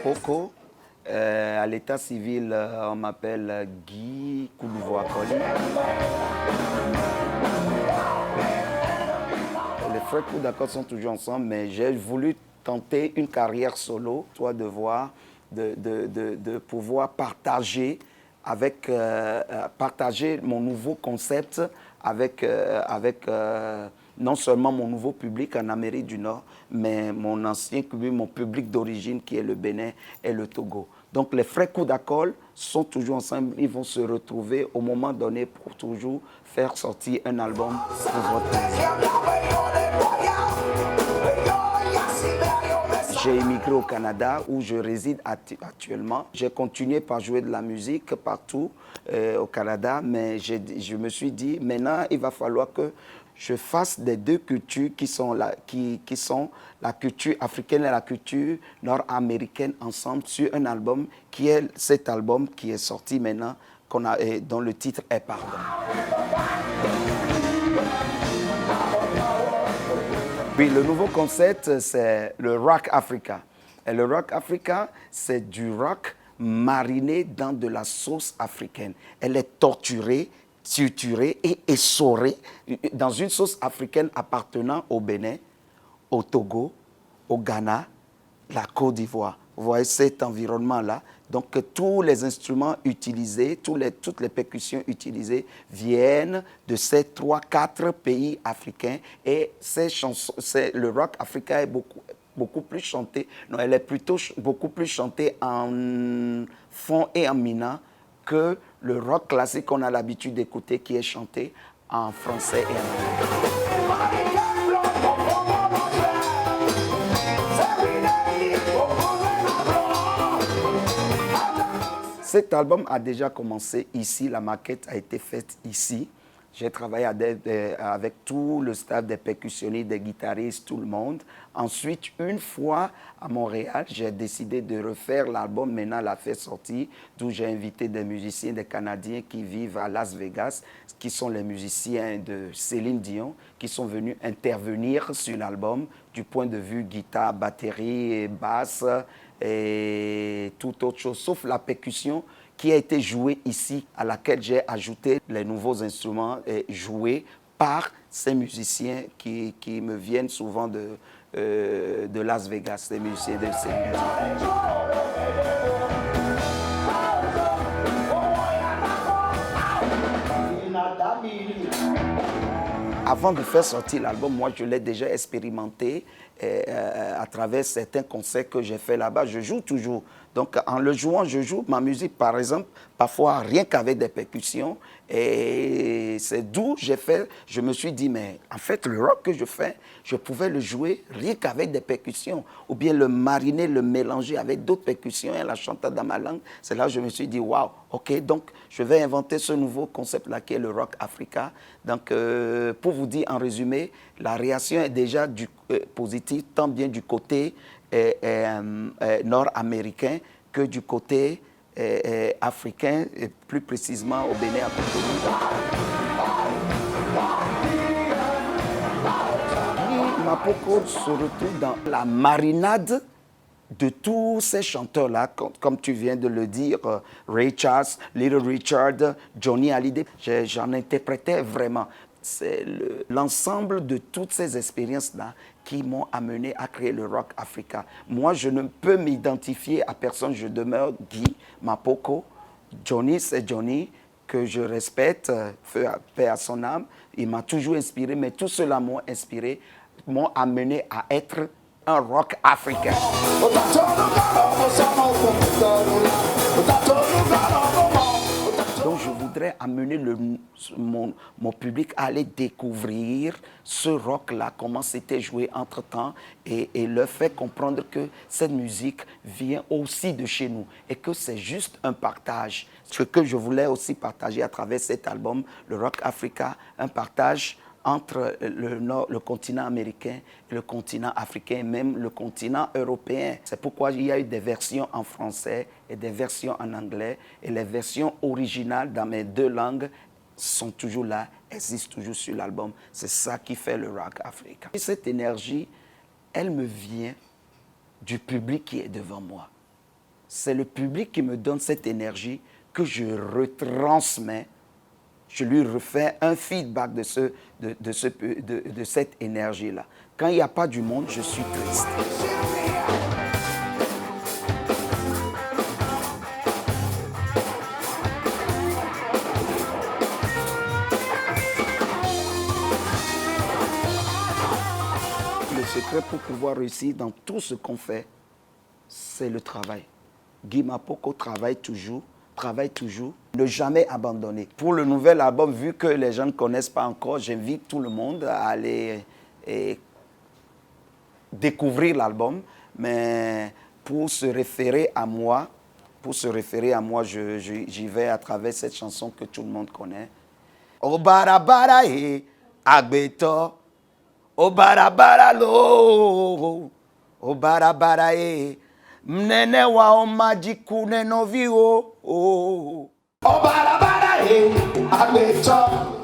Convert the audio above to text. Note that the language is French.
Mapoko. À l'état civil, on m'appelle Guy Koulouvoakoli. Les frères Koudakol sont toujours ensemble, mais j'ai voulu tenter une carrière solo, soit de voir, de pouvoir partager partager mon nouveau concept avec non seulement mon nouveau public en Amérique du Nord, mais mon ancien public, mon public d'origine qui est le Bénin et le Togo. Donc les frères Koudakol sont toujours ensemble, ils vont se retrouver au moment donné pour toujours faire sortir un album pour votre plaisir. J'ai immigré au Canada où je réside actuellement. J'ai continué par jouer de la musique partout au Canada, mais je me suis dit, maintenant, il va falloir que je fasse des deux cultures qui sont la culture africaine et la culture nord-américaine ensemble sur un album qui est cet album qui est sorti maintenant, dont le titre est Pardon. Oui, le nouveau concept, c'est le Rock Africa. Et le Rock Africa, c'est du rock mariné dans de la sauce africaine. Elle est torturée, suturée et essorée dans une sauce africaine appartenant au Bénin, au Togo, au Ghana, la Côte d'Ivoire. Vous voyez cet environnement-là. Donc, tous les instruments utilisés, toutes les percussions utilisées viennent de ces 3-4 pays africains. Et le rock africain est beaucoup plus chanté. Non, elle est plutôt beaucoup plus chantée en fond et en mina que le rock classique qu'on a l'habitude d'écouter qui est chanté en français et en anglais. Cet album a déjà commencé ici, la maquette a été faite ici. J'ai travaillé avec tout le staff des percussionnistes, des guitaristes, tout le monde. Ensuite, une fois à Montréal, j'ai décidé de refaire l'album. Maintenant, la fait sortir, d'où j'ai invité des musiciens, des Canadiens qui vivent à Las Vegas, qui sont les musiciens de Céline Dion, qui sont venus intervenir sur l'album du point de vue guitare, batterie, et basse et toute autre chose, sauf la percussion qui a été jouée ici, à laquelle j'ai ajouté les nouveaux instruments joués par ces musiciens qui me viennent souvent de Las Vegas, les musiciens de Céline Dion. Avant de faire sortir l'album, moi, je l'ai déjà expérimenté à travers certains concerts que j'ai fait là-bas. Je joue toujours. Donc, en le jouant, je joue ma musique, par exemple, parfois rien qu'avec des percussions. Et c'est d'où je me suis dit, mais en fait, le rock que je fais, je pouvais le jouer rien qu'avec des percussions. Ou bien le mariner, le mélanger avec d'autres percussions et la chanter dans ma langue. C'est là que je me suis dit, waouh, ok, donc je vais inventer ce nouveau concept-là qui est le Rock Africa. Donc, pour vous dire en résumé, la réaction est déjà positive, tant bien du côté nord-américain que du côté africain, et plus précisément au Bénin, à Cotonou. Mapoko se retrouve dans la marinade de tous ces chanteurs-là, comme tu viens de le dire, Ray Charles, Little Richard, Johnny Hallyday, j'en interprétais vraiment. C'est l'ensemble de toutes ces expériences-là qui m'ont amené à créer le Rock Africa. Moi, je ne peux m'identifier à personne, je demeure Guy Mapoko. Johnny, c'est Johnny, que je respecte, paix à son âme. Il m'a toujours inspiré, mais tout cela m'a inspiré, m'ont amené à être un rock africain. Donc je voudrais amener mon public à aller découvrir ce rock-là, comment c'était joué entre-temps, et leur faire comprendre que cette musique vient aussi de chez nous et que c'est juste un partage. Ce que je voulais aussi partager à travers cet album, le Rock Africa, un partage entre le continent américain, le continent africain, même le continent européen. C'est pourquoi il y a eu des versions en français et des versions en anglais. Et les versions originales dans mes deux langues sont toujours là, existent toujours sur l'album. C'est ça qui fait le Rock Africa. Et cette énergie, elle me vient du public qui est devant moi. c'est le public qui me donne cette énergie que je retransmets. Je lui refais un feedback de cette énergie-là. Quand il n'y a pas du monde, je suis triste. Le secret pour pouvoir réussir dans tout ce qu'on fait, c'est le travail. Guy Mapoko travaille toujours, ne jamais abandonner. Pour le nouvel album, vu que les gens ne connaissent pas encore, j'invite tout le monde à aller découvrir l'album. Mais pour se référer à moi, j'y vais à travers cette chanson que tout le monde connaît. O barabara e agbeto, o barabara lo, o barabara e mnene wa omajiku nenovi o. O barabara e agbeto.